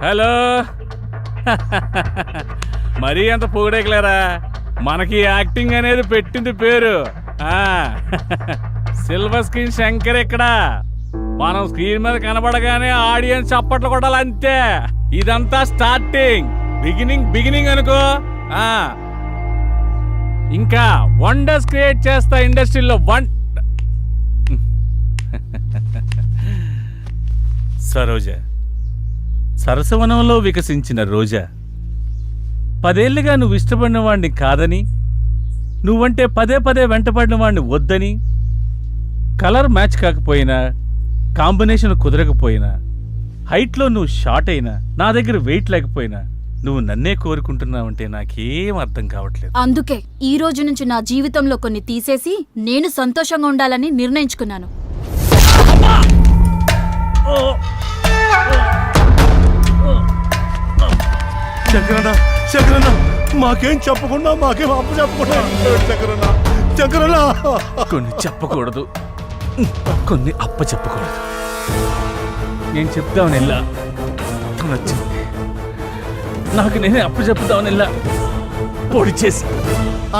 Hello. మరీ అంత పొగడేకలేరా, మనకి యాక్టింగ్ అనేది పెట్టింది పేరు. సిల్వర్ స్క్రీన్ శంకర్ ఇక్కడ. మనం స్క్రీన్ మీద కనబడగానే ఆడియన్స్ చప్పట్లు కొట్టాలి అంతే. ఇదంతా స్టార్టింగ్, బిగినింగ్ అనుకో. ఇంకా వండర్స్ క్రియేట్ చేస్తా ఇండస్ట్రీలో. సరోజ, సరసవనంలో వికసించిన రోజా, 10 ఏళ్లుగా నువ్వు ఇష్టపడిన వాడిని కాదని, నువ్వంటే పదే వెంటపడిన వాడిని వద్దని, కలర్ మ్యాచ్ కాకపోయినా, కాంబినేషన్ కుదరకపోయినా, హైట్లో నువ్వు షార్ట్ అయినా, నా దగ్గర వెయిట్ లేకపోయినా, నువ్వు నన్నే కోరుకుంటున్నావంటే నాకేం అర్థం కావట్లేదు. అందుకే ఈ రోజు నుంచి నా జీవితంలో కొన్ని తీసేసి నేను సంతోషంగా ఉండాలని నిర్ణయించుకున్నాను. శంకరన్న, మాకేం చెప్పకుండా, మాకేం అప్పు చెప్పకుండా. శంకరన్న, కొన్ని చెప్పకూడదు, కొన్ని అప్ప చెప్పకూడదు. నేను చెప్తామని వెళ్ళా, నచ్చింది. నాకు నేనే అప్పు చెప్తామని వెళ్ళా, పొడి చేసి.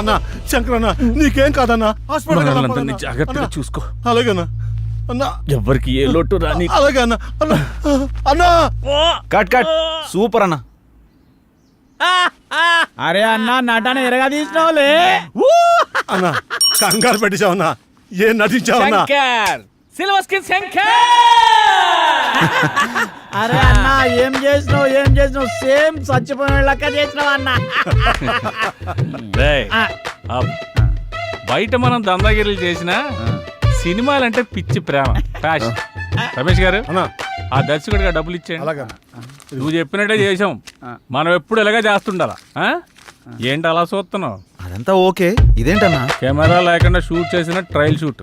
అన్న శంకరన్న, నీకేం కాదన్నా, హాస్పిటల్ జాగ్రత్తగా చూసుకో. అలాగేనా అన్నా? ఎవ్వరికి ఏ లోటు రాని. అలాగే అన్న. అన్నా కట్ సూపర్ అన్న. అరే అన్న, నటన ఎరగా తీసినావులే అన్నా. కంగారు పెట్టించావన్నా, ఏం నటించావన్నా? Silver screen Shankar. అరే అన్న, ఏం చేసినావు? సేమ్ చచ్చిపోయిన లెక్క చేసినావు అన్న. బయట మనం దందాగిరీలు చేసినా సినిమాలంటే పిచ్చి ప్రేమ, ప్యాషన్. రమేష్ గారు, ఆ దర్శకుడిగా డబ్బులు ఇచ్చేయండి. నువ్వు చెప్పినట్టే చేసాం. మనం ఎప్పుడు ఇలాగే చేస్తుండాలా? ఏంటి అలా చూస్తున్నావు? అదంతా ఓకే, ఇదేంటన్నా? కెమెరా లేకుండా షూట్ చేసిన ట్రయల్ షూట్,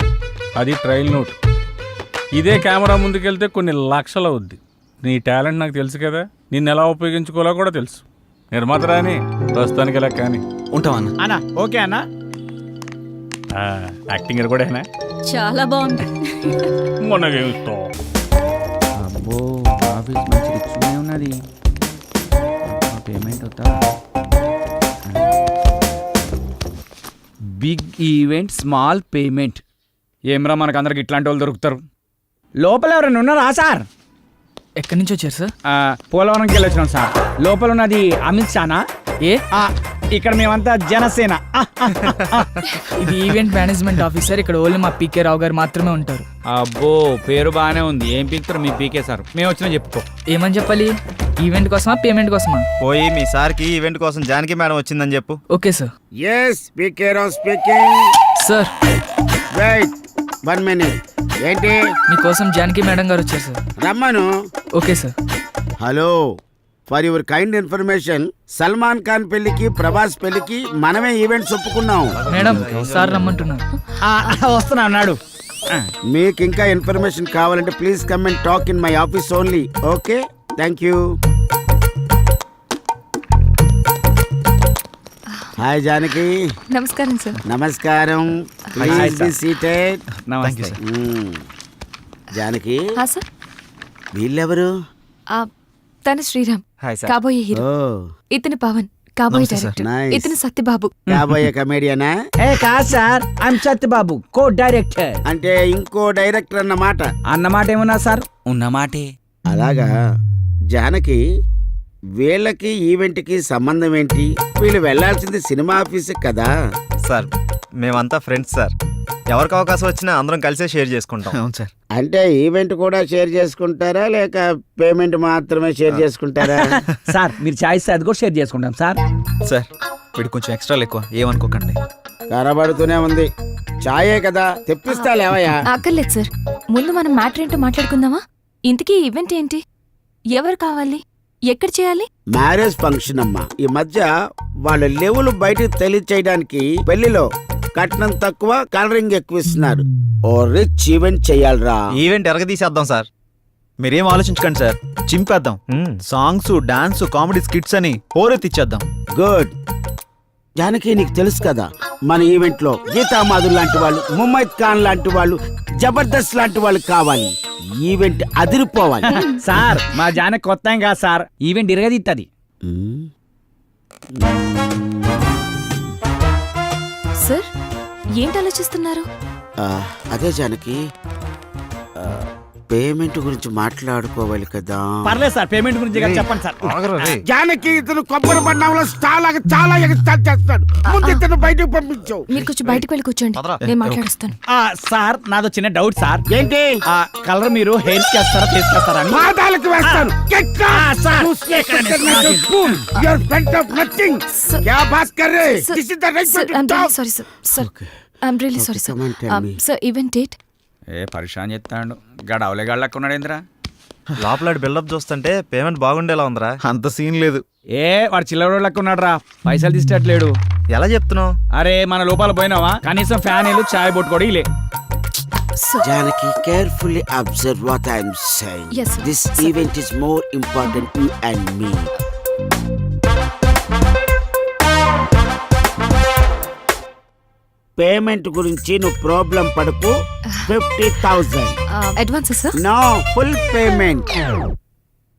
అది ట్రయల్ నోట్. ఇదే కెమెరా ముందుకెళ్తే కొన్ని లక్షలు అవుద్ది. నీ టాలెంట్ నాకు తెలుసు కదా, నిన్ను ఎలా ఉపయోగించుకోవాలో కూడా తెలుసు. నిర్మాత రాని ప్రస్తుతానికి ఇలా కానీ ఉంటామన్నా. అన్న ఓకే అన్న. యాక్టింగ్ కూడా చాలా బాగుంది. మొన్న అబ్బో, ఆఫీస్ మంచి రిచ్గానే ఉన్నది. పేమెంట్ అవుతా. Big event, small payment. ఏమ్రా, మనకు అందరికి ఇట్లాంటి వాళ్ళు దొరుకుతారు. లోపల ఎవరైనా ఉన్నారా సార్? ఎక్కడి నుంచి వచ్చారు సార్? పోలవరంకి వెళ్ళి వచ్చినాం సార్. లోపల ఉన్నది అమిత్ షానా? ఏ ఇక్కడ మేమంతా జనసేన. ఇది ఈవెంట్ మేనేజ్మెంట్ ఆఫీసర్. ఇక్కడ ఓన్లీ మా పీకే రావు గారు మాత్రమే ఉంటారు. అబ్బో, పేరు బాగానే ఉంది. ఏం పీకుతారు మీ పీకే సార్? మేము వచ్చినా చెప్పుకో. ఏమని చెప్పాలి? ఈవెంట్ కోసమా, పేమెంట్ కోసమా? పోయి మీ సార్కి ఈవెంట్ కోసం జానకి మేడం వచ్చిందని చెప్పు. Okay sir. yes pk rao speaking sir wait 1 minute. ఏంటి? మీకోసం జానకి మేడం గారు వచ్చారు సార్. రమ్మను. Okay sir. Hello, for your kind information, Salman Khan పెళ్లికి, ప్రభాస్ పెళ్లికి మనమే ఈవెంట్స్ ఒప్పుకున్నాం. మేడం, సార్ రమ్మంటున్నారు. వస్తున్నా అన్నాడు. మీకు ఇంకా ఇన్ఫర్మేషన్ కావాలంటే please come and talk in my office only. Okay, thank you. Hi Janaki. నమస్కారం సార్. నమస్కారం. Please be seated. నమస్తే సార్. జానకి, సార్, వీళ్ళెవరు? తన శ్రీరామ్, హాయ్ సార్. కాబోయే హీరో. ఇతను పవన్, కాబోయే డైరెక్టర్. Nice. ఇతను సత్యబాబు, కాబోయే కమేడియనా? కాదు sir, I'm Satyababu, co director. అంటే ఇంకో డైరెక్టర్ అన్నమాట. అన్నమాట ఏమన్నా సార్? ఉన్నమాటే. అలాగా. జానకి, వీళ్ళకి ఈవెంట్కి సంబంధం ఏంటి? వీళ్ళు వెళ్లాల్సింది సినిమా ఆఫీస్ కదా. సార్, మేమంతా ఫ్రెండ్స్ సార్. ఎవరికి అవకాశం వచ్చినా అందరం కలిసే షేర్ చేసుకుంటాం. అవును సార్. అంటే ఈవెంట్ కూడా షేర్ చేసుకుంటారా, లేక పేమెంట్ మాత్రమే షేర్ చేసుకుంటారా? సార్, మీరు చాయిస్ అది కూడా షేర్ చేసుకుంటాం సార్. సార్, వీడు కొంచెం ఎక్స్ట్రాలు ఎక్కువ, ఏమనుకోకండి. కనబడుతూనే ఉంది. చాయే కదా, తెప్పిస్తా లేవయ్యా. అక్కర్లేదు సార్. ముందు మనం మ్యాటర్ ఏంటో మాట్లాడుకుందామా? ఇంతకీ ఈవెంట్ ఏంటి? ఎవరు కావాలి? ఎక్కడ చేయాలి? మ్యారేజ్ ఫంక్షన్ అమ్మా. ఈ మధ్య వాళ్ళ లెవెల్ బయటకు తెలియచేయడానికి పెళ్లిలో కట్నం తక్కువ, కలరింగ్ ఎక్కువ ఇస్తున్నారు. ఓ రిచ్ ఈవెంట్ చెయ్యాలరా. ఈవెంట్ ఎరగదీసేద్దాం సార్. మీరేం ఆలోచించకండి సార్, చింపేద్దాం. సాంగ్స్, డాన్స్, కామెడీ స్కిట్స్ అని హోరెత్తిచ్చేద్దాం. గుడ్. జానకి, నీకు తెలుసు కదా, మన ఈవెంట్ లో గీతామాధుర్ లాంటి వాళ్ళు, ముమైత్ ఖాన్ లాంటి వాళ్ళు, జబర్దస్త్ లాంటి వాళ్ళు కావాలి. ఈవెంట్ అదిరిపోవాలి. సార్ మా జానకి కొత్త ఏం కాదు సార్, ఈవెంట్ ఇరగదిత్తది. మ్మ్. సార్ ఏంటి ఆలోచిస్తున్నారు? ఆ, అదే జానకి, పేమెంట్ గురించి మాట్లాడుకోవాలి కదా. పర్లేదు సార్, పేమెంట్ గురించి కదా చెప్పండి సార్. జానకి ఇతను కొబ్బరి బండంలో చాలా ఎగస్టాల్ చేస్తాడు. ముందు ఇతను బయటకు పంపించావు. మీరు కొంచెం బయటకు వెళ్ళి కూర్చోండి, నేను మాట్లాడుస్తాను. సార్ నాదో చిన్న డౌట్ సార్. ఏంటి? ఆ కలర్ మీరు హెయిర్ కి వేస్తారా ఫేస్ కి వేస్తారా అని? పాదాలకు వేస్తాను. Sir. Sorry sir, I'm really sorry sir. come on, tell me. Sir event date? ఏ పరిశాన్ చెప్తాడు గడవలే గళ్ళకున్నాడు ఏంద్రా. లోపల బిల్డప్ చూస్తుంటే పేమెంట్ బాగుండేలా ఉందిరా. అంత సీన్ లేదు. ఏ వాడు చిల్లర లెక్కున్నాడు రా, పైసలు తీసేటట్లేడు. ఎలా చెప్తున్నావు? అరే మన లోపల పోయినావా, కనీసం ఫ్యాన్ ఇల్లు చాయ్ బొట్టు కూడా ఇలే. Janaki, carefully observe what I am saying. Yes, sir. This Sir. event is more important you and me. Payment గురించి నువ్వు ప్రాబ్లం పడుకు. 50,000. Advance sir? No, full payment.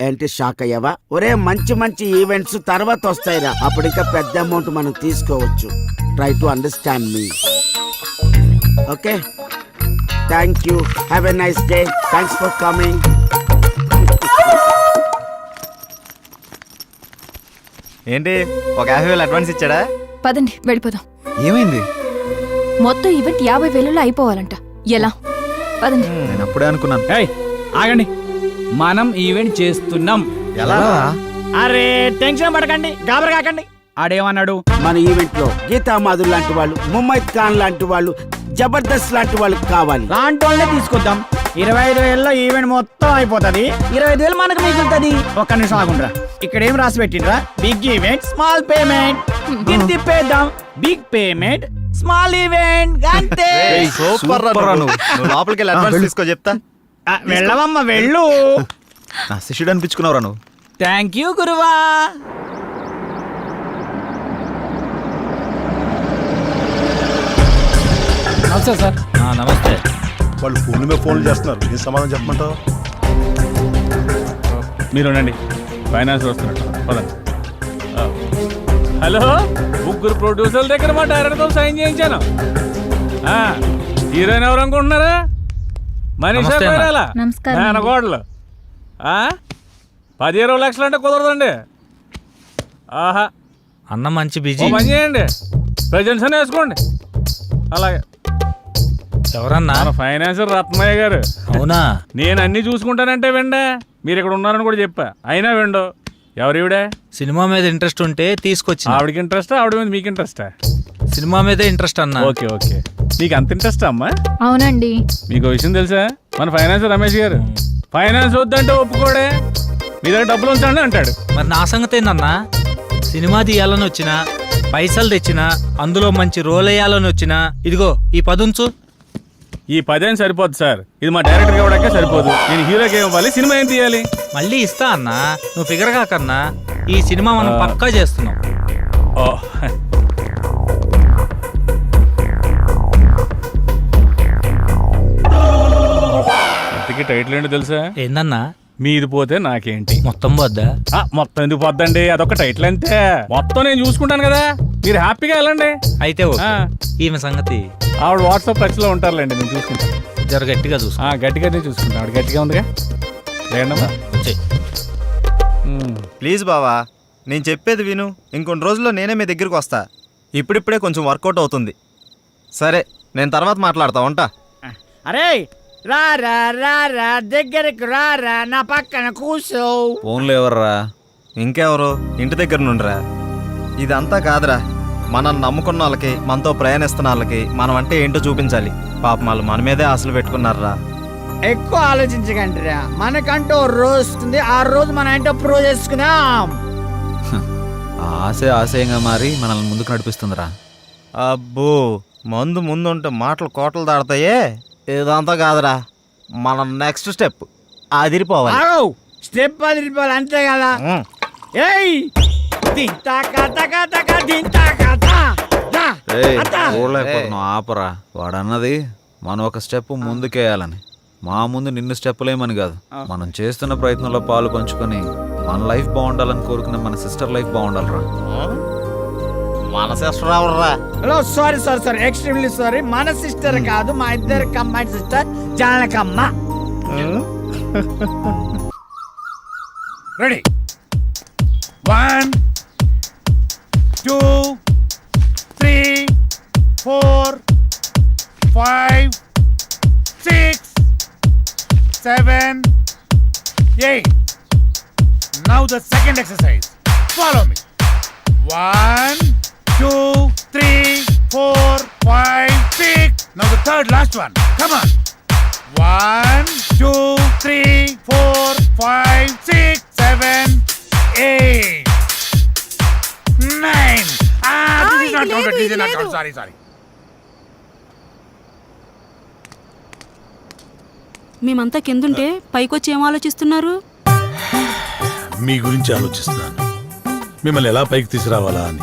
ఏంటి షాక్ అయ్యావా? ఒరే మంచి మంచి ఈవెంట్స్ తర్వాత వస్తాయిరా, అప్పుడు ఇంకా పెద్ద అమౌంట్ మనం తీసుకోవచ్చు. Try to understand me. Okay, thank you. Have a nice day. Thanks for coming. ఏంటి ఒక 50,000 అడ్వాన్స్ ఇచ్చాడా? పదండి వెళ్ళిపోదాం. ఏమైంది? మొత్తం ఈవెంట్ 50,000లో అయిపోవాలంట. ఎలా? పదండి. నేను అప్పుడే అనుకున్నాను. ఏయ్ ఆగండి, మనం ఈవెంట్ చేస్తున్నాం. ఎలా? అరే టెన్షన్ పడకండి, గాబర కాకండి. ఆడేమన్నాడు? మన ఈవెంట్ లో గీతా మాధుర్ లాంటి వాళ్ళు, ముమ్మైద్ ఖాన్ లాంటి వాళ్ళు, జబర్దస్త్ లాంటి వాళ్ళు కావాలి. లాంటి వాళ్ళనే తీసుకొద్దాం. 25,000లో ఈవెంట్ మొత్తం అయిపోతుంది. 25,000 మనకు మిగులుతుంది. ఒక్క నిమిషం ఆగుండ్రా, ఇక్కడ ఏం రాసి పెట్టిండ్రా? Big event small payment. దీన్ని తిప్పేద్దాం. బిగ్ పేమెంట్ స్మాల్ ఈవెంట్ అంతే. సూపర్ రా నువ్వు. నువ్వు లోపలికి వెళ్ళి అడ్వాన్స్ తీసుకో చెప్తా. వెళ్ళవమ్మ వెళ్ళు. నా శిష్యుడు అనిపించుకున్నావురా నువ్వు. థ్యాంక్ యూ గురువా. నమస్తే సార్. నమస్తే. వాళ్ళు ఫోన్ల మీద ఫోన్లు చేస్తున్నారు. ఏం సమాధానం చెప్పమంటావు? మీరు ఉండండి, ఫైనాన్స్ వస్తున్నట్టు. పదండి. హలో, ముగ్గురు ప్రొడ్యూసర్ల దగ్గర మా డైరెక్టర్తో సైన్ చేయించాను. హీరోయిన్ ఎవరు అనుకుంటున్నారా? మనీషా కొయిరాలా, నమస్కారం. మేనకోడలు. 10-20 లక్షలు అంటే కుదరదండి. ఆహా, అన్న మంచి ఓ బిజీ. పని చేయండి, ప్రజెంట్స్ అని వేసుకోండి. అలాగే. ఎవరన్నా? మన ఫైనాన్సర్ రత్నయ్య గారు. అవునా? నేను అన్ని చూసుకుంటానంటే వెండా, మీరు ఇక్కడ ఉన్నారని కూడా చెప్పా, అయినా వెండో. ఎవరివిడే? సినిమా మీద ఇంట్రెస్ట్ ఉంటే తీసుకొచ్చి. ఆవిడకి ఇంట్రెస్టా, ఆవిడ మీద మీకు ఇంట్రెస్టా? సినిమా మీదే ఇంట్రెస్ట్ అన్న. ఓకే ఓకే, మీకు అంత ఇంట్రెస్టా అమ్మా? అవునండి. మీకు విషయం తెలుసా, మన ఫైనాన్సర్ రమేష్ గారు ఫైనాన్స్ వద్దంటే ఒప్పుకోడే. మీ దగ్గర డబ్బులు ఉంచండి అంటాడు. మరి నా సంగతి ఏందన్నా? సినిమా తీయాలని వచ్చినా, పైసలు తెచ్చినా, అందులో మంచి రోల్ వేయాలని వచ్చినా, ఇదిగో ఈ 10 ఉంచు. ఈ 10 సరిపోదు సార్, ఇది మా డైరెక్టర్ కావడాకే సరిపోదు. నేను హీరోకి ఏం ఇవ్వాలి, సినిమా ఏం తీయాలి? మళ్ళీ ఇస్తా అన్నా, నువ్వు ఫిగర్ కాకన్నా. ఈ సినిమా మనం పక్కా చేస్తున్నాం. ఓ, ఇంతకీ టైటిల్ ఏంటో తెలుసా? ఏందన్నా? మీది పోతే నాకేంటి. మొత్తం వద్దా? మొత్తం ఎందుకు పోద్దండి, అదొక టైటిల్ అంతే. మొత్తం నేను చూసుకుంటాను కదా, మీరు హ్యాపీగా వెళ్ళండి. అయితే ఓకే. ఈమె సంగతి ఆవిడ వాట్సాప్ టచ్ లో ఉంటారులేండి, నేను చూసుకుంటాను. జర గట్టిగా చూసుకో. గట్టిగానే చూసుకుంటాను. ఆవిడ గట్టిగా ఉందిగా. లేదమ్మా, వచ్చేయ్. ప్లీజ్ బావా, నేను చెప్పేది విను. ఇంకొన్ని రోజుల్లో నేనే మీ దగ్గరికి వస్తా. ఇప్పుడిప్పుడే కొంచెం వర్కౌట్ అవుతుంది. సరే, నేను తర్వాత మాట్లాడతా, ఉంటా. అరే రారా రారా, దగ్గరకు రారా, నా పక్కన కూర్చో. ఫోన్లో ఎవర్రా? ఇంకెవరు? ఇంటి దగ్గర నుండిరా. ఇదంతా కాదురా, మనం నమ్ముకున్న వాళ్ళకి, మనతో ప్రయాణిస్తున్న వాళ్ళకి మనం అంటే ఏంటో చూపించాలి. పాపం వాళ్ళు మన మీదే ఆశలు పెట్టుకున్నారా. ఎక్కువ ఆలోచించకండిరా, మనకంటూ ఓ రోజు వస్తుంది. ఆ రోజు మనం ఏంటో ప్రూవ్ చేసుకుందాం. ఆశయంగా మారి మనల్ని ముందుకు నడిపిస్తుందిరా. అబ్బో, మందు ముందుంటే మాటలు కోటలు దాడతాయే. ఇదంతా కాదురా, మన నెక్స్ట్ స్టెప్ అదిరిపోవాలి. ఆగో, స్టెప్ అదిరిపోవాలి అంతే కదా. ఏయ్ దింతా కథ కథ కథ దింతా కథ. చూడలేకపోతున్నావు, ఆపరా. వాడు అన్నది మనం ఒక స్టెప్ ముందుకేయాలని. మా ముందు నిన్ను స్టెప్పులేమని కాదు, మనం చేస్తున్న ప్రయత్నంలో పాలు పంచుకొని మన లైఫ్ బాగుండాలని కోరుకునే మన సిస్టర్ లైఫ్ బాగుండాలిరా. మన సిస్టర్ ఎవర్రా? Sorry sorry sorry extremely sorry. మన సిస్టర్ కాదు, మా ఇద్దరు కమ్మాయి sister Janakamma. Ready 1 2 3 4 5 6 7 8. Now the second exercise. Follow me. 1 2 3 4 5 6. Now the third last one. Come on. 1 2 3 4 5 6 7 8 9. This is not counted. This is not counted. Sorry. మేమంతా కిందుంటే పైకొచ్చి ఏం ఆలోచిస్తున్నారు? మీ గురించి ఆలోచిస్తున్నాను, మిమ్మల్ని ఎలా పైకి తీసుకురావాలా అని.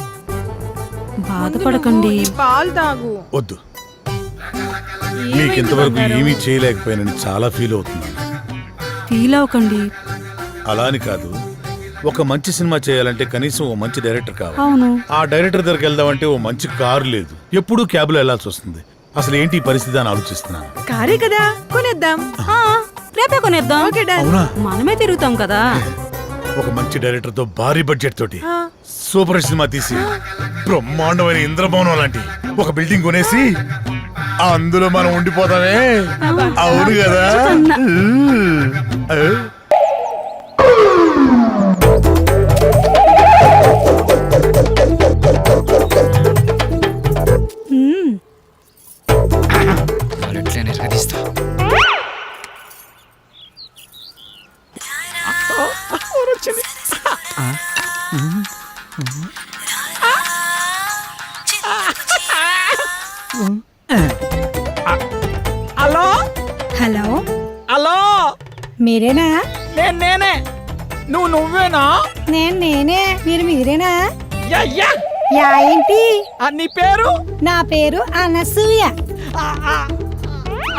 బాధపడకండి. పాలు తాగు. వద్దు, మీకు ఇంతవరకు ఏమీ చేయలేకపోయానని చాలా ఫీల్ అవుతున్నాను. ఫీల్ అవ్వకండి. అలా అని కాదు, ఒక మంచి సినిమా చేయాలంటే కనీసం ఓ మంచి డైరెక్టర్ కావాలి. అవును. ఆ డైరెక్టర్ దగ్గరికి వెళ్దామంటే ఓ మంచి కారు లేదు, ఎప్పుడూ క్యాబ్లో వెళ్లాల్సి వస్తుంది. అసలు ఏంటి ఈ పరిస్థితి అని ఆలోచిస్తున్నాను. కారే కదా, కొనేద్దాం. రేపే కొనేద్దాం. అవునా? మనమే తిరుగుతాం కదా. ఒక మంచి డైరెక్టర్ తో భారీ బడ్జెట్ తోటి సూపర్ సినిమా తీసి బ్రహ్మాండమైన ఇంద్రభవనం లాంటి ఒక బిల్డింగ్ కొనేసి అందులో మనం ఉండిపోతామే. అవును కదా? హలో హలో, హలో, మీరేనా? నేనే. నువ్వేనా? నేనే. మీరేనా? Yeah yeah. యా ఏంటి? నీ పేరు? నా పేరు అనసూయ.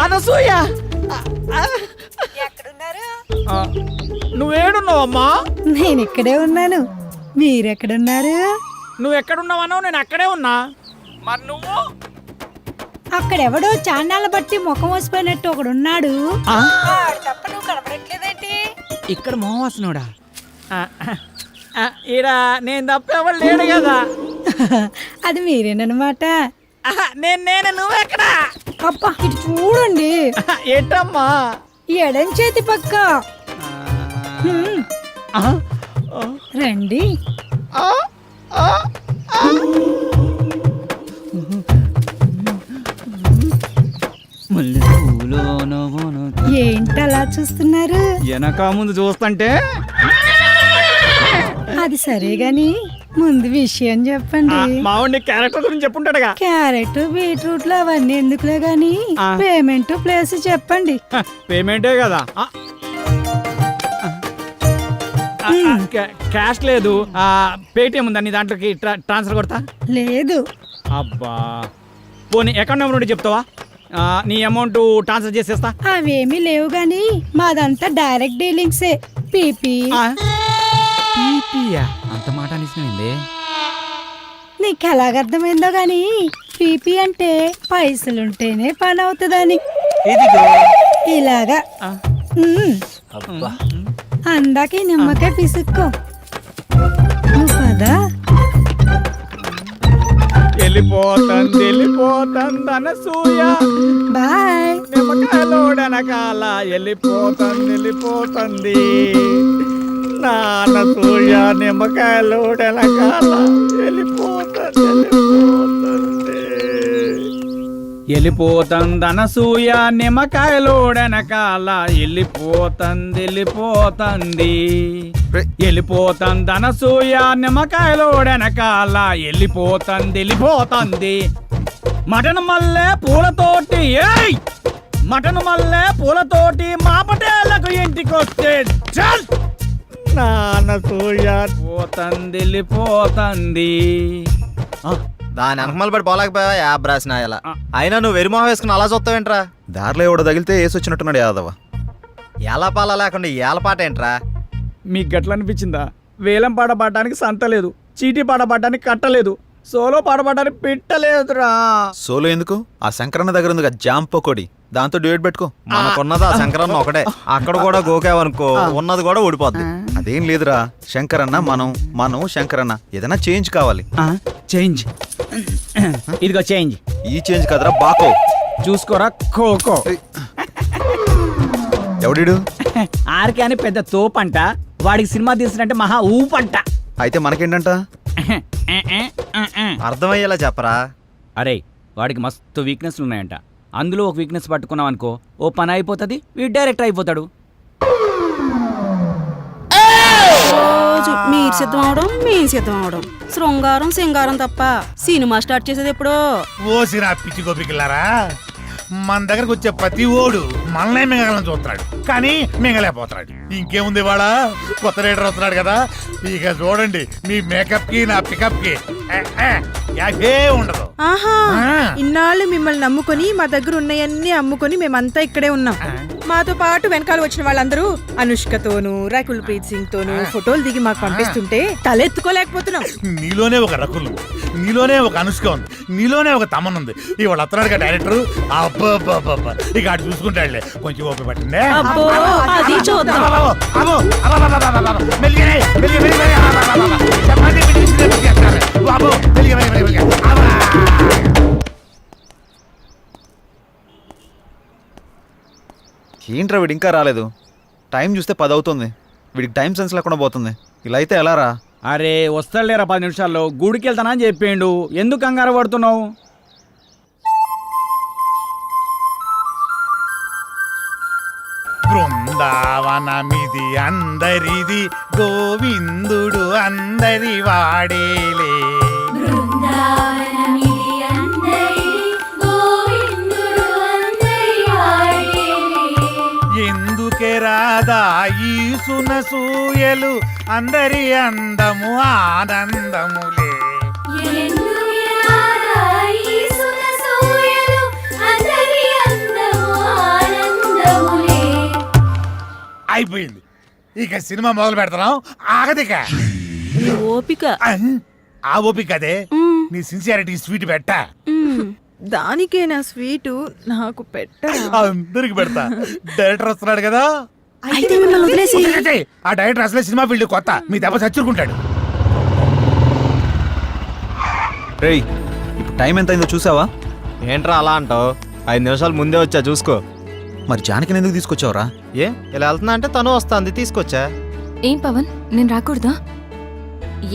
అనసూయ. ఎక్కడున్నారు? నువ్వేడున్నావమ్మా? నేను ఇక్కడే ఉన్నాను. మీరెక్కడున్నారు? నువ్వు ఎక్కడున్నావనో నేను అక్కడే ఉన్నా. మరి నువ్వు? అక్కడెవడో చాన్నాళ్ళ బట్టి ముఖం వసిపోయినట్టు ఒకడున్నాడు. తప్ప నువ్వు కనపడట్లేదేంటి? ఇక్కడ మోహవాసనుడా? ఈడ నేను తప్ప ఎవరు లేడు కదా. అది మీరేనమాట. నేను నువ్వెక్కడా? అబ్బా ఇటు చూడండి. ఏంటమ్మా? ఎడం చేతి పక్క. రండి. ఏంటలా చూస్తున్నారు? వెనక ముందు చూస్తుంటే. అది సరే గాని ముందు విషయం చెప్పండి. మావాడి క్యారెక్టర్ గురించి చెప్పుంటాడుగా. క్యారెట్ బీట్రూట్లు అవన్నీ ఎందుకులే గాని పేమెంట్ ప్లేస్ చెప్పండి. పేమెంటే కదా. క్యాష్ లేదు, పేటిఎం ఉందా నీ దాంట్లోకి ట్రాన్స్ఫర్ కొడతా? లేదు. అబ్బా పోనీ అకౌంట్ నెంబర్ ఉంటే చెప్తావా? నీ అమౌంట్ ట్రాన్స్ఫర్ చేసేస్తా. అవేమీ లేవు గాని మాదంతా డైరెక్ట్ డీలింగ్సే. పీపీ. అంత మాట అనిసింది. నీకు ఎలాగర్థమైందో గాని పీపీ అంటే పైసలుంటేనే పని అవుతుందని. ఇలాగా అందాక ఈ నిమ్మకాయ పిసుక్కో. నువ్వు కదా వెళ్ళిపోతుంది అనసూయ. బాయ్. నిమ్మకాయలోడనకాల వెళ్ళిపోతుంది నానసూయ. నిమ్మకాయలోడనకాల వెళ్ళిపోతుంది అనసూయ. నిమ్మకాయలోడనకాల వెళ్ళిపోతుంది అనసూయ. నిమ్మకాయలోడనకాల వెళ్ళిపోతుంది. మటన్ మల్లె పూలతోటి మటన్ మల్లె పూలతోటి మా పటేళ్లకు ఇంటికొస్తే చల్ నానసూయ. వెళ్ళిపోతుంది. దాని అంకమలు పడి పోలేకపోయావా యాబ్ రాసిన ఇలా అయినా నువ్వు వెరిమోహం వేసుకుని అలా చూస్తావేంట్రా? దారిలో ఎవడో తగిలితే వేసి వచ్చినట్టున్నాడు యాదవ. ఏలపాల లేకుండా ఏలపాట ఏంట్రా? మీకు గట్ల అనిపించిందా? వేలం పాట పాడడానికి సంత లేదు, చీటీ పాట పాడడానికి కట్టలేదు, సోలో పాట పాడడానికి పెట్టలేదురా. సోలో ఎందుకు? ఆ శంకరన్న దగ్గర ఉంది జామ్ పకోడి, దాంతో డ్యూయట్ పెట్టుకో. మనకున్నది ఆ శంకరన్న ఒకటే. అక్కడ కూడా గోకావనుకో ఉన్నది కూడా ఊడిపోద్ది. అదేం లేదురా, శంకరన్న మనం శంకరన్న ఏదైనా చేంజ్ కావాలి. చేంజ్, ఇదిగో చేంజ్. ఈ చేంజ్ కదరా బాకో. చూసుకోరా ఖోఖో. ఎవడిడు? ఆర్కే అని పెద్ద తోపంట, వాడికి సినిమా తీసినట్టే మహా ఊపంట. అయితే మనకేంటంట? అర్థమయ్యేలా చెప్పరా? అరే వాడికి మస్తు వీక్నెస్లు ఉన్నాయంట. అందులో ఒక వీక్నెస్ పట్టుకున్నాం అనుకో, ఓ పని అయిపోతుంది, వీడు డైరెక్టర్ అయిపోతాడు. రోజు మీరు సిద్ధం అవడం మేము సిద్ధం అవడం, శృంగారం సింగారం తప్ప సినిమా స్టార్ట్ చేసేది ఎప్పుడో. ఓసిరా పిచ్చి గోపికిల్లారా, మన దగ్గరకు వచ్చే ప్రతి ఓడు మనల్నే మింగలని చూస్తున్నాడు, కానీ మింగలేకపోతున్నాడు. ఇంకేముంది వాళ్ళ కొత్త రైడర్ వస్తున్నాడు కదా, ఇక చూడండి మీ మేకప్ కి నా పికప్ కి యాభే ఉండదు. ఆహా, ఇన్నాళ్ళు మిమ్మల్ని నమ్ముకొని మా దగ్గర ఉన్నాయన్నీ అమ్ముకొని మేమంతా ఇక్కడే ఉన్నాం. మాతో పాటు వెనకాల వచ్చిన వాళ్ళందరూ అనుష్కతోనూ రకుల్ ప్రీత్ సింగ్ తోనూ ఫోటోలు దిగి మాకు పంపిస్తుంటే తలెత్తుకోలేకపోతున్నాం. నీలోనే ఒక రకుల్ ఉంది, నీలోనే ఒక అనుష్క ఉంది, నీలోనే ఒక తమన్ ఉంది. ఇవాళ వస్తున్నాడు కదా డైరెక్టర్, అబ్బా ఇక అటు చూసుకుంటాడులే. కొంచెం ఓపిక పట్టిందే. అబ్బో, అది చూద్దాం. ఏంట్రా వీడు ఇంకా రాలేదు? టైం చూస్తే 10 అవుతుంది. వీడికి టైం సెన్స్ లేకుండా పోతుంది. ఇలా అయితే ఎలా రా? అరే వస్తాడులేరా 10 నిమిషాల్లో, గుడికి వెళ్తానా అని చెప్పిండు, ఎందుకు కంగారు పడుతున్నావు? బృందావనమిది అందరిది, గోవిందుడు అందరి వాడేలే. ఎందుకే రాదా ఈ సునసూయలు, అందరి అందము ఆనందములే. అయిపోయింది, ఇక సినిమా మొదలు పెడతాం. ఆగదిక ఓపిక. ఆ ఓపిక అదే, నీ సిన్సియారిటీ స్వీట్ పెట్ట. దానికే నా స్వీటు నాకు పెట్ట. అందరికి పెడతా. డైరెక్టర్ వస్తున్నాడు కదా, అయితే మిమ్మల్ని వదిలేసి. ఆ డైరెక్టర్ అసలే సినిమా ఫీల్డ్ కొత్త, మీ దెబ్బ చచ్చుకుంటాడు. రేయ్, ఇప్పుడు టైం ఎంత అయిందో చూసావా? ఏంట్రా అలా అంటావు? 5 నిమిషాలు ముందే వచ్చా చూసుకో. మరి జానకిని ఎందుకు తీసుకొచ్చావురా? ఏ ఇలా వెళ్తున్నా అంటే తను వస్తుంది, తీసుకొచ్చా. ఏం పవన్, నేను రాకూడదా?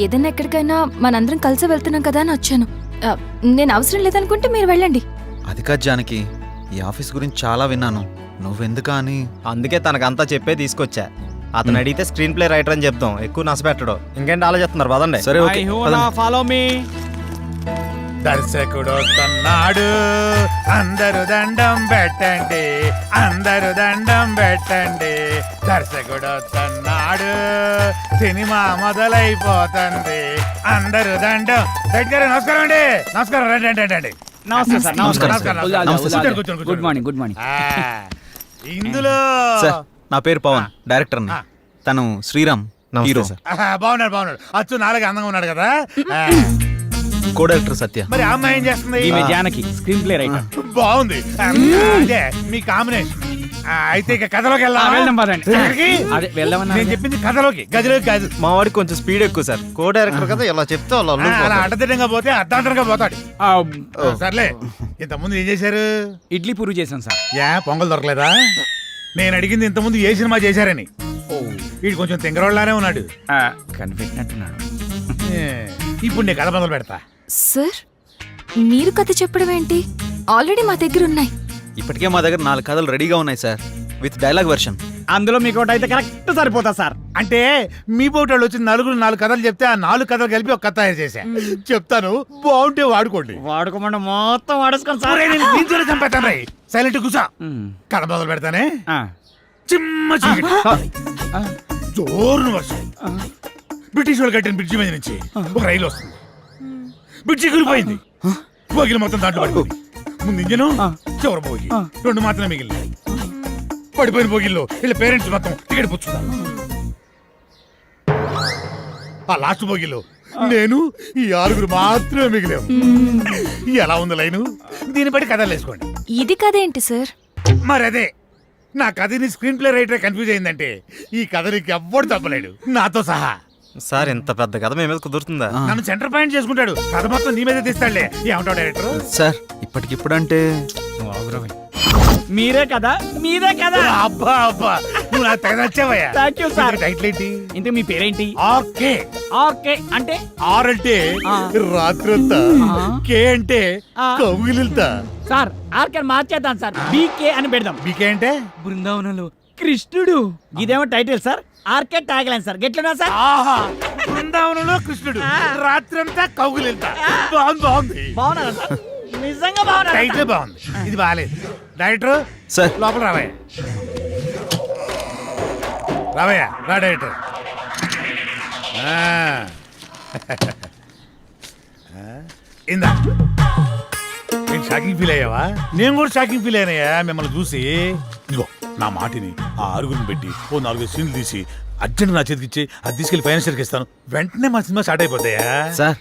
ఏదైనా ఎక్కడికైనా మనందరం కలిసి వెళ్తున్నాం కదా అని వచ్చాను. నేను అవసరం లేదనుకుంటే మీరు వెళ్ళండి. అది కాదు జానకి, ఈ ఆఫీస్ గురించి చాలా విన్నాను, నువ్వెందుకా అని. అందుకే తనకంతా చెప్పే తీసుకొచ్చా. అతను అడిగితే స్క్రీన్ ప్లే రైటర్ అని చెప్తాం, ఎక్కువ నష్టపెట్టడు. ఇంకేంటి ఆలోచిస్తున్నారు? పదండి. సరే ఓకే, ఫాలో మీ. దర్శకుడు వస్తున్నాడు, అందరు దండం పెట్టండి, అందరు దండం పెట్టండి. దర్శకుడు వస్తున్నాడు, సినిమా మొదలైపోతుంది, అందరు దండం. దగ్గర నమస్కారం అండి. నమస్కారం, రండి రండి రండి. నమస్తే సార్. నమస్కారం. నమస్కారం. కూర్చోండి, గుడ్ మార్నింగ్, గుడ్ మార్నింగ్. ఇందులో సార్, నా పేరు పవన్, డైరెక్టర్ని. తను శ్రీరామ్, హీరో. బాగున్నాడు. అచ్చు నాలుగు అందంగా ఉన్నాడు కదా. కో డైరెక్టర్ సత్య. మరి ఆ అమ్మాయి ఏం చేస్తుంది? ఈమె జానకి, స్క్రీన్ ప్లే రైటర్. బాగుంది, అదే మీ కాంబినేషన్. అయితే ఇక కథలోకి వెళ్దాం పదండి. అదే వెళ్దామన్నా. నేను చెప్పింది కథలోకి, గదిలోకి కాదు. మా వాడికి కొంచెం స్పీడ్ ఎక్కువ సార్, కో డైరెక్టర్ కదా, ఇలా చెప్తే వాళ్ళు అలా అల్లుకుపోతారు. అడ్డదిడ్డంగా పోతే అర్ధాంతరంగా పోతాడు. సర్లే, ఇంతకుముందు ఏం చేశారు? ఇడ్లీ పూరి చేశాను సార్. పొంగల్ దొరకలేదా? నేను అడిగింది ఇంతకుముందు ఏ సినిమా చేశారని. వీడు కొంచెం తింగరోళ్ళలానే ఉన్నాడు. కనిపెట్టినట్టున్నాడు. ఇప్పుడు నేను కథ మొదలు పెడతా. సార్, మీరు కథ చెప్పడం ఏంటి? ఆల్రెడీ మా దగ్గర ఉన్నాయి. ఇప్పటికే మా దగ్గర 4 కథలు రెడీగా ఉన్నాయి సార్, విత్ డైలాగ్ వెర్షన్. అందులో మీకు ఒకటి అయితే కరెక్ట్ సరిపోతా సార్. అంటే మీ పోటీ వచ్చి 4 కథలు చెప్తే ఆ 4 కథలు కలిపి ఒక కథ తయారు చేశా. చెప్తాను, బాగుంటే వాడుకోండి. వాడుకోమంటే మొత్తం వాడేసుకొని సార్. దీంతోనే చంపేస్తాను రై. సైలెంట్ కూసా. కథ మొదలు పెడతానే. చిమ్మ చీకటి, జోరున వర్షం. బ్రిటిష్ వాళ్ళు కట్టిన బ్రిడ్జి మీద నుంచి ఒక రైలు వస్తుంది. బ్రిడ్జి కూలిపోయింది. బోగిలు మొత్తం దాంట్లో పడిపోయి ముందు ఇంజను చివరి బోగి 2 మాత్రమే మిగిలినాయి. పడిపోయిన బోగిల్లో వీళ్ళ పేరెంట్స్ మొత్తం టికెట్ పుచ్చుతారు. ఆ లాస్ట్ బోగిలో నేను ఈ 6 మాత్రమే మిగిలాము. ఎలా ఉంది లైను? దీన్ని బట్టి కథలు వేసుకోండి. ఇది కదేంటి సార్? మరి అదే నా కథని స్క్రీన్ ప్లే రైటర్ కన్ఫ్యూజ్ అయిందంటే ఈ కథ నీకు ఎవ్వడు తప్పలేడు, నాతో సహా. సార్ ఇంత పెద్ద కథ మీ మీద కుదురుతుందా? నన్ను సెంటర్ పాయింట్ చేసుకుంటాడు, కథ మొత్తం నీ మీదే తీస్తాడులే. ఏమంటావు డైరెక్టర్? సార్ ఇప్పటికిప్పుడు అంటే మీరే కదా మీరే కదా. అబ్బా అబ్బా నువ్వు నాకు తెగ నచ్చావయ్యా. Thank you sir. టైటిల్ ఏంటి? ఇంతకు మీ పేరేంటి? ఆర్కే. ఓకే అంటే ఆర్ అంటే రాత్రంతా, కే అంటే కౌగిలిల్తా. సార్ ఆర్కే మార్చేద్దాం సార్, బీకే అని పెడదాం. బీకే అంటే బృందావనంలో కృష్ణుడు. ఇదేమో title sir, RK tag line sir. గెట్లున్నా సార్? ఆహా, బృందావనంలో కృష్ణుడు, రాత్రంతా కౌగిలిల్తా. బాగుంది. బాగున్నారా సార్? నిజంగా బాగున్నారా? టైటిల్ బాగుంది, ఇది బాగాలేదు. డైరెక్టర్ సార్ లోపల రావయ్యా. రావయ్యా, రా డైరెక్టర్. ఇందా నేను షాకింగ్ ఫీల్ అయ్యావా? నేను కూడా షాకింగ్ ఫీల్ అయినాయా మిమ్మల్ని చూసి. ఇదిగో నా మాటిని ఆ 6 పెట్టి 4 సీన్లు తీసి అర్జెంట్ నా చేతికి ఇచ్చి అది తీసుకెళ్లి ఫైనాన్షియల్కి ఇస్తాను. వెంటనే మా సినిమా స్టార్ట్ అయిపోతాయా? సార్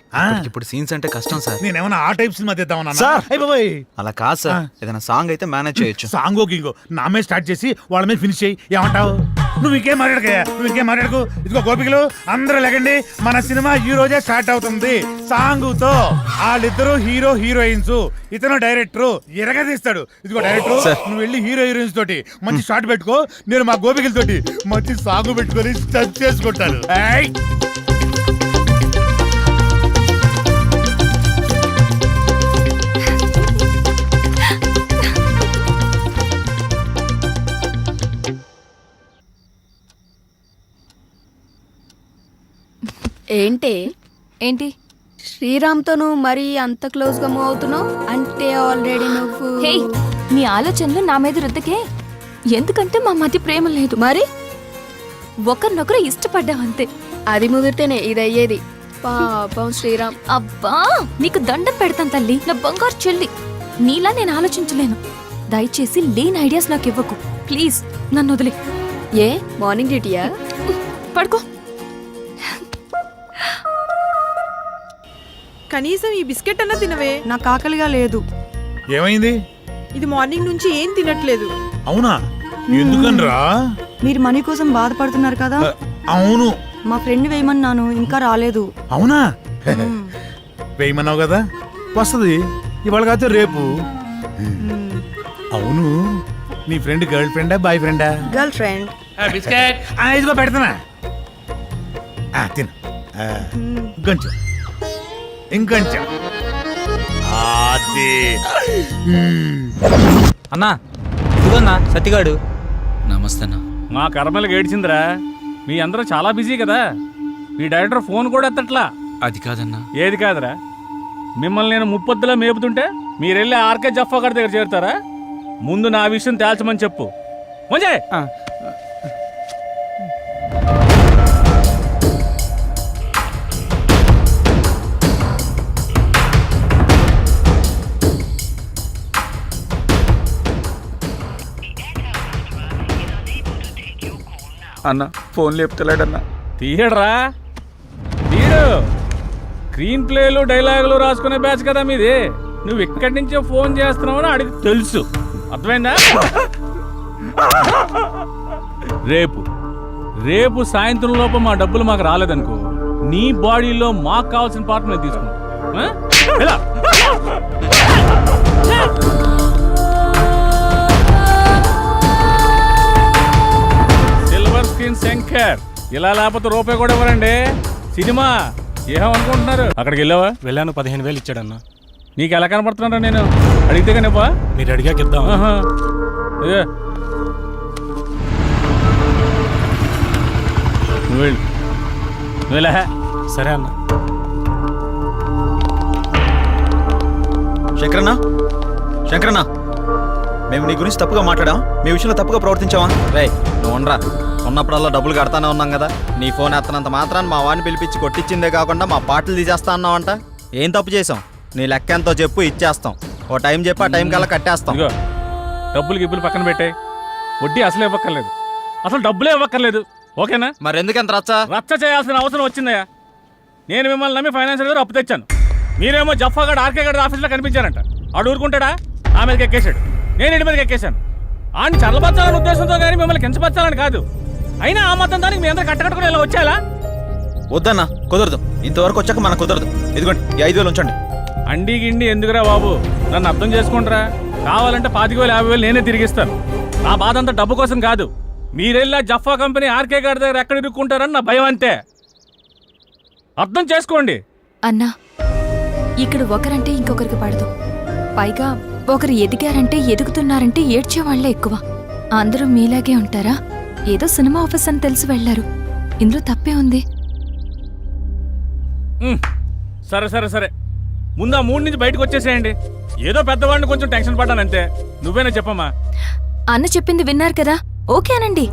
ఇప్పుడు సీన్స్ అంటే కష్టం సార్. నేనేమన్నా ఆ టైప్ సినిమా తీద్దామన్నా? సార్. అయిపోయి అలా కాదు సార్, ఏదైనా సాంగ్ అయితే మేనేజ్ చేయొచ్చు. సాంగో గింగో నా మీద స్టార్ట్ చేసి వాళ్ళ మీద ఫినిష్ చేయి. ఏమంటావు? నువ్వు ఇంకేం మాట్లాడకయ్యా, నువ్వు ఇంకేం మాట్లాడకు. ఇదిగో గోపికలు అందరూ లెగండి, మన సినిమా ఈ రోజే స్టార్ట్ అవుతుంది సాంగ్ తో. వాళ్ళిద్దరు హీరో హీరోయిన్స్, ఇతను డైరెక్టర్ ఎరగదీస్తాడు. ఇదిగో డైరెక్టర్, నువ్వు వెళ్ళి హీరో హీరోయిన్స్ తోటి మంచి షాట్ పెట్టుకో, నేను మా గోపికలతోటి మంచి సాంగ్ పెట్టుకొని స్టచ్ చేసుకుంటాను. ఏయ్! ఏంటి శ్రీరామ్తో నువ్వు మరీ అంత క్లోజ్ గా మూవ్ అవుతున్నావు అంటే ఆల్రెడీ నువ్వు. హే, నీ ఆలోచనలు నా మీద రుద్దకే. ఎందుకంటే మా మధ్య ప్రేమ లేదు, మరి ఒకరినొకరు ఇష్టపడ్డాం అంతే. అది ముదిరితేనే ఇది అయ్యేది. పాపం శ్రీరామ్. అబ్బా, నీకు దండం పెడతాను తల్లి, నా బంగారు చెల్లి. నీలా నేను ఆలోచించలేను. దయచేసి లేని ఐడియాస్ నాకు ఇవ్వకు ప్లీజ్. నన్ను వదిలే. ఏ మార్నింగ్ డ్యూటీయా? పడుకో. కనీసం ఈ బిస్కెట్ అన్న తినవే. నాకు ఆకలిగా లేదు. ఏమైంది? ఇది మార్నింగ్ నుంచి ఏం తినట్లేదు. అవునా? ఎందుకనరా? మీరు మనీ కోసం బాధపడుతున్నారు కదా. అవును. మా ఫ్రెండ్ వేయమన్నాను, ఇంకా రాలేదు. అవునా? వేయమన్నావు కదా, వస్తుంది ఇవాళ కాదు రేపు. అవును, నీ ఫ్రెండ్ గర్ల్ ఫ్రెండా బాయ్ ఫ్రెండా? Girl friend. బిస్కెట్ ఇదిగో పెడతానా, తిను. ఇంకొంచెం ఇంకొంచెం. అన్నా ఇదిగోన్నా సత్తిగాడు. నమస్తే. మా కర్మలకు ఏడ్చిందిరా. మీ అందరూ చాలా బిజీ కదా, మీ డైరెక్టర్ ఫోన్ కూడా ఎత్తట్లా. అది కాదన్నా. ఏది కాదురా? మిమ్మల్ని నేను ముప్పొద్దులా మేపుతుంటే మీరెళ్ళి ఆర్కే జఫా గారి దగ్గర చేరుతారా? ముందు నా విషయం తేల్చమని చెప్పు. మంజయ్ అన్న ఫోన్ లేపుతలేడన్నా. తీయడరా, తీయడు. స్క్రీన్ ప్లేలు డైలాగులు రాసుకునే బ్యాచ్ కదా మీది. నువ్వు ఎక్కడి నుంచో ఫోన్ చేస్తున్నావని అడిగి తెలుసు. అర్థమైందా? రేపు సాయంత్రం లోపు మా డబ్బులు మాకు రాలేదనుకో, నీ బాడీలో మాకు కావాల్సిన పార్ట్ నేను తీసుకుంటా. సిల్వర్ స్క్రీన్ శంకర్, ఇలా లేకపోతే రూపాయి కూడా ఇవ్వరండి. సినిమా ఏమనుకుంటున్నారు? అక్కడికి వెళ్ళావా? వెళ్ళాను, 15,000 ఇచ్చాడన్నా. నీకు ఎలా కనపడుతున్నారా? నేను అడిగితే కనిపా? మీరు అడిగాక ఇద్దాం. నువ్వు సరే అన్న. శంకరన్న, మేము నీ గురించి తప్పుగా మాట్లాడాం, మీ విషయంలో తప్పుగా ప్రవర్తించావా? రే నువ్వు ఉండరా, ఉన్నప్పుడల్లా డబ్బులు కడతానే ఉన్నాం కదా. నీ ఫోన్ ఎత్తనంత మాత్రాన్ని మా వాడిని పిలిపించి కొట్టించిందే కాకుండా మా పాటలు తీసేస్తా అన్నావంట. ఏం తప్పు చేసాం? నీ లెక్క ఎంతో చెప్పు ఇచ్చేస్తాం. ఓ టైం చెప్పు, ఆ టైం కల్లా కట్టేస్తాం. ఇదిగో డబ్బులు గిబ్బులు పక్కన పెట్టే, వడ్డీ అసలు ఇవ్వక్కర్లేదు, అసలు డబ్బులే ఇవ్వక్కర్లేదు. ఓకేనా? మరి ఎందుకంత రచ్చ? రచ్చ చేయాల్సిన అవసరం వచ్చిందయ్యా. నేను మిమ్మల్ని నమ్మి ఫైనాన్షియల్ గారు అప్పు తెచ్చాను. మీరేమో జఫాగడ్ ఆర్కే గడ్ ఆఫీస్లో కనిపించారంట. ఆడు ఊరుకుంటాడా? ఆ మీదకి ఎక్కేశాడు, నేను ఇంటి మీదకి ఎక్కేశాను. ఆడిని చల్లబచ్చాలనే ఉద్దేశంతో కానీ మిమ్మల్ని కించపరచాలని కాదు. అయినా ఆ మొత్తం దానికి మీ అందరూ కట్టకట్టుకుని ఇలా వచ్చేలా? వద్దన్నా, కుదరదు. ఇంతవరకు వచ్చాక మనకు కుదరదు. ఇదిగోండి ఈ 5,000 ఉంచండి. అండి గిండి ఎందుకురా బాబు, నన్ను అర్థం చేసుకుంటారా? కావాలంటే 25,000 50,000 నేనే తిరిగిస్తాను. నా బాధ అంతా డబ్బు కోసం కాదు. మీరెళ్ళా జఫా కంపెనీ ఆర్కే గారి దగ్గర ఎక్కడ ఇరుక్కుంటారని నా భయం అంతే. అర్థం చేసుకోండి. అన్నా, ఇక్కడ ఒకరంటే ఇంకొకరికి పడదు. పైగా ఒకరు ఎదిగారంటే ఎదుగుతున్నారంటే ఏడ్చేవాళ్లే ఎక్కువ. అందరూ మీలాగే ఉంటారా? ఏదో సినిమా ఆఫీస్ అని తెలిసి వెళ్లారు. ఇందులో తప్పే ఉంది. సరే సరే సరే, ముందు ఆ 3 నుంచి బయటకు వచ్చేసేయండి. ఏదో పెద్దవాడిని కొంచెం టెన్షన్ పడ్డానంతే. నువ్వేనా చెప్పమ్మా? అన్న చెప్పింది విన్నారు కదా, ఓకేనండి.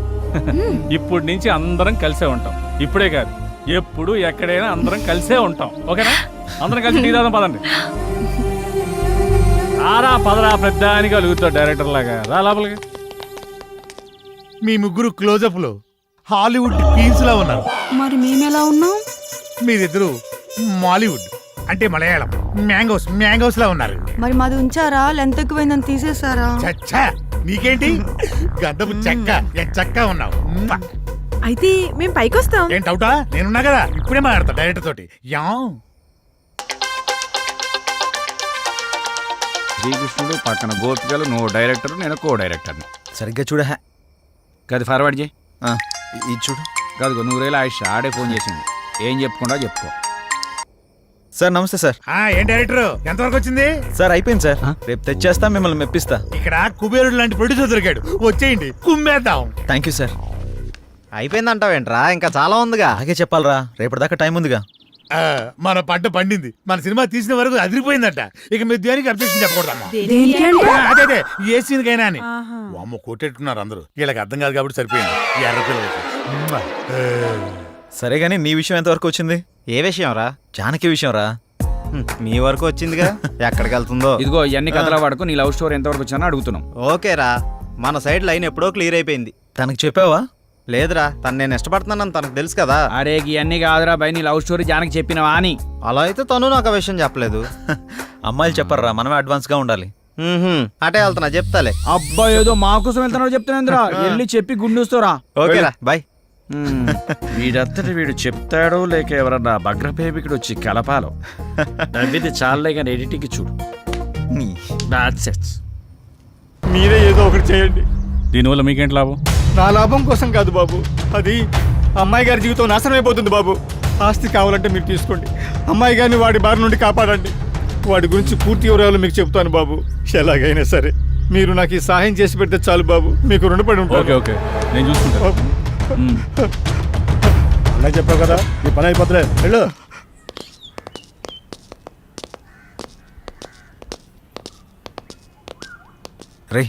ఇప్పుడు నుంచి అందరం కలిసే ఉంటాం. ఇప్పుడే కాదు, ఎప్పుడు ఎక్కడైనా అందరం కలిసే ఉంటాం. ఓకేనా? అందరం కలిసి టీ తాగుదాం పదండి. రారా పదరా, పెద్ద అని కలుగుతావు డైరెక్టర్ లాగా. రా లోపలికి. మీ ముగ్గురు క్లోజప్ లో హాలీవుడ్ క్వీన్స్ లా ఉన్నారు. మరి మేమెలా ఉన్నాం? మీరిద్దరు మాలీవుడ్ అంటే మలయాళం మ్యాంగోస్ లా ఉన్నారు. మరి మాది ఉంచారా? లెంత్ ఎక్కువైందని తీసేసారా? చచ్చా, నీకేంటి గంధపు చెక్క చెక్క ఉన్నావు. అయితే మేము పైకి వస్తాం. ఏంటి అవుటా? నేనున్నా కదా, ఇప్పుడే మాట్లాడతా డైరెక్టర్ తోటి. యా శ్రీకృష్ణుడు పక్కన గోపికలు, నువ్వు డైరెక్టర్, నేను కో డైరెక్టర్ని. సరిగ్గా చూడ. గది ఫార్వర్డ్ చేయి. ఇది చూడు. కాదు, 100,000 ఆయుష్ ఆడే ఫోన్ చేసింది. ఏం చెప్పుకుండా చెప్పుకో. సార్ నమస్తే సార్. ఏం డైరెక్టర్ ఎంతవరకు వచ్చింది? సార్ అయిపోయింది సార్. రేపు తెచ్చేస్తా, మిమ్మల్ని మెప్పిస్తా. ఇక్కడ కుబేరుడు లాంటి ప్రొడ్యూసర్ దొరికాడు, వచ్చేయండి కుమ్మేద్దాం. Thank you sir. అయిపోయిందంటావేంట్రా? ఇంకా చాలా ఉందిగా. అలాగే చెప్పాలరా, రేపటిదాకా టైం ఉందిగా. మన పంట పండింది. మన సినిమా తీసిన వరకు అదిరిపోయిందట. ఇక మీరు దేనికి అబ్జెక్షన్ చెప్పకూడదమ్మా. అదే ఏ సీన్ కైనా అని. అమ్మ కొట్టేట్టున్నారు అందరూ. వీళ్ళకి అర్థం కాదు కాబట్టి సరిపోయింది. ఈ ఎర్ర పిల్లలకి. సరే గానీ నీ విషయం ఎంతవరకు వచ్చింది? ఏ విషయం రా? జానకి విషయం రా. మీ వరకు వచ్చిందిగా, ఎక్కడికి వెళ్తుందో. ఇదిగో ఇవన్నీ కథల వాడుకో. నీ లవ్ స్టోరీ ఎంతవరకు వచ్చానో అడుగుతున్నాం. ఓకేరా, మన సైడ్ లైన్ ఎప్పుడో క్లియర్ అయిపోయింది. తనకు చెప్పావా? లేదురా, తను నేను ఇష్టపడుతున్నానని తనకు తెలుసు కదా. అరే ఇవన్నీ కాదురా బై, నీ లవ్ స్టోరీ జానకి చెప్పినవా అని. అలా అయితే తను నాకు ఆ విషయం చెప్పలేదు. అమ్మాయిలు చెప్పర్రా, మనమే అడ్వాన్స్ గా ఉండాలి. అటే వెళ్తున్నా, చెప్తాలే. అబ్బా ఏదో మా కోసం వెళ్తున్నాడు చెప్తున్నా. వెళ్ళి చెప్పి గుండూస్తారా. ఓకేరా, బాయ్. వీడంతటి వీడు చెప్తాడో లేక ఎవరన్నా భగ్రపేమికుడు వచ్చి కలపాలో. నవ్విది చాలే కానీ ఎడిటింగ్ చూడు. మీరే ఏదో ఒకటి చేయండి. దీనివల్ల మీకేంటి లాభం? నా లాభం కోసం కాదు బాబు, అది అమ్మాయి గారి జీవితం నాశనం అయిపోతుంది బాబు. ఆస్తి కావాలంటే మీరు తీసుకోండి, అమ్మాయి గారిని వాడి బారి నుండి కాపాడండి. వాడి గురించి పూర్తి వివరాలు మీకు చెప్తాను బాబు. ఎలాగైనా సరే మీరు నాకు ఈ సహాయం చేసి పెడితే చాలు బాబు, మీకు రుణపడి ఉంటాను. ఓకే ఓకే, నేను చూసుకుంటా. అలా చెప్పావు కదా, నీ పని అయిపోతులే, వెళ్ళు. రే,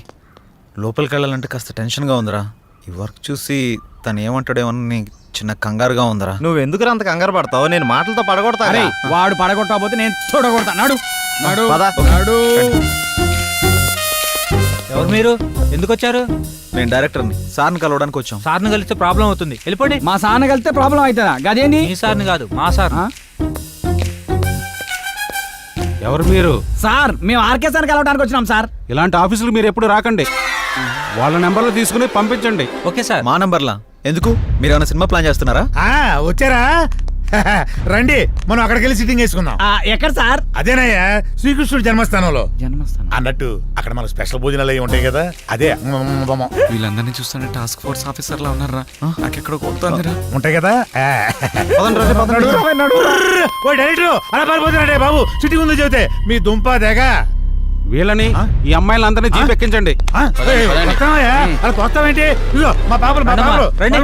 లోపలికి వెళ్ళాలంటే కాస్త టెన్షన్గా ఉందిరా. ఈ వర్క్ చూసి తను ఏమంటాడేమని చిన్న కంగారుగా ఉందిరా. నువ్వు ఎందుకు అంత కంగారు పడతావు? నేను మాటలతో పడగొడతా. వాడు పడగొట్టకపోతే నేను చూడగొడతా. నాడు నాడు పద. నాడు. ఎవరు మీరు? ఎందుకు వచ్చారు? నేను డైరెక్టర్ని, సార్ని కలవడానికి వచ్చాం. సార్ని కలిస్తే ప్రాబ్లం అవుతుంది, వెళ్ళిపోండి. మా సార్ని కలిస్తే ప్రాబ్లం అవుతుందా? గదేంటి? మీ సార్ని కాదు, మా సార్. ఎవరు మీరు? సార్ మేము ఆర్కే సార్ కలవడానికి వచ్చినాం సార్. ఇలాంటి ఆఫీసులు మీరు ఎప్పుడు రాకండి. వాళ్ళ నెంబర్లు తీసుకుని పంపించండి. Okay sir. మా నంబర్లా ఎందుకు? మీరు ఏమైనా సినిమా ప్లాన్ చేస్తున్నారా? వచ్చారా? రండి, మనం అక్కడికి వెళ్ళి సిట్టింగ్ వేసుకుందాం. ఎక్కడ సార్? అదేనయ్యా, శ్రీకృష్ణుడు జన్మస్థానంలో. జన్మస్థానం అన్నట్టు అక్కడ మన స్పెషల్ భోజనాలు అవి ఉంటాయి కదా, అదే వీళ్ళందరినీ చూస్తుంటే టాస్క్ ఫోర్స్ ఆఫీసర్ లా ఉన్నారా? నాకెక్కడ కొడుతుందిరా. ఉంటాయి కదా. ఓ డైరెక్టర్ అలా పారిపోతున్నాడే బాబు, సిట్టింగ్ ఉందో చెబితే మీ దుంప దేగ. వీళ్ళని ఈ అమ్మాయిలందరినీ జీప్ ఎక్కించండి. అలా తోస్తామేంటి? ఇదిగో మా పాపలు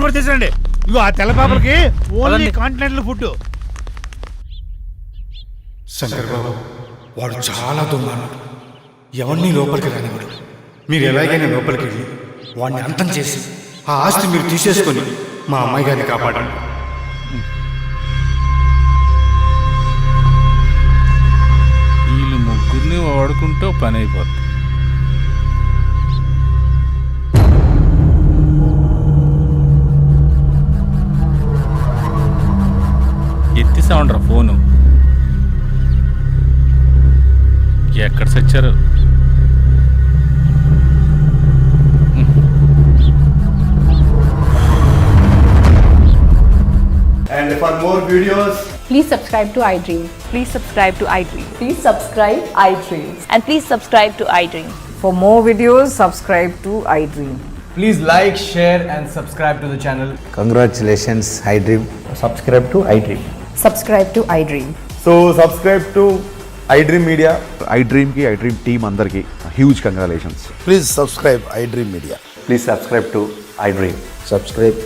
కూడా చేసండి. ఇగో ఆ తెల్ల పాపలకి ఓన్లీ కాంటినెంటల్ ఫుడ్. శంకర్ బాబు, వాడు చాలా దుర్మార్గుడు. ఎవరిని లోపలికి రానివాడు. మీరు ఎలాగైనా లోపలికి వెళ్ళి వాడిని అంతం చేసి ఆ ఆస్తి మీరు తీసేసుకొని మా అమ్మాయి గారిని కాపాడండి. ఈ మాట్లాడుకుంటూ పని అయిపోతుంది. ఎత్తి సౌండ్రా ఫోను. ఎక్కడ సచ్చారు? And for more videos, please subscribe to iDream. Please subscribe to iDream. Please subscribe iDream. And please subscribe to iDream. For more videos, subscribe to iDream. please like, share, and subscribe to the channel. Congratulations iDream. Subscribe to iDream. Subscribe to iDream. So subscribe to iDream Media. iDream కి iDream team అందరికి huge congratulations. Please subscribe iDream media. Please subscribe to iDream. Subscribe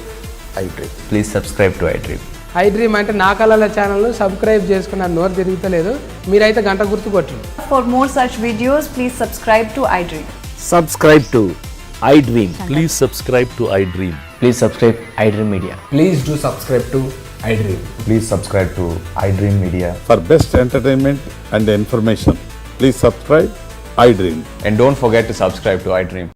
iDream. Please subscribe to iDream. iDream అంటే నా కళల channel subscribe చేసుకున్న నోరు తిరుగుతలేదు. మీరైతే గంట గుర్తు కొట్టండి. For more such videos, please subscribe to iDream. Subscribe to iDream. Please subscribe to iDream. Please subscribe iDream Media. Please do subscribe to iDream. Please subscribe to iDream media. For best entertainment and information please subscribe iDream. And don't forget to subscribe to iDream.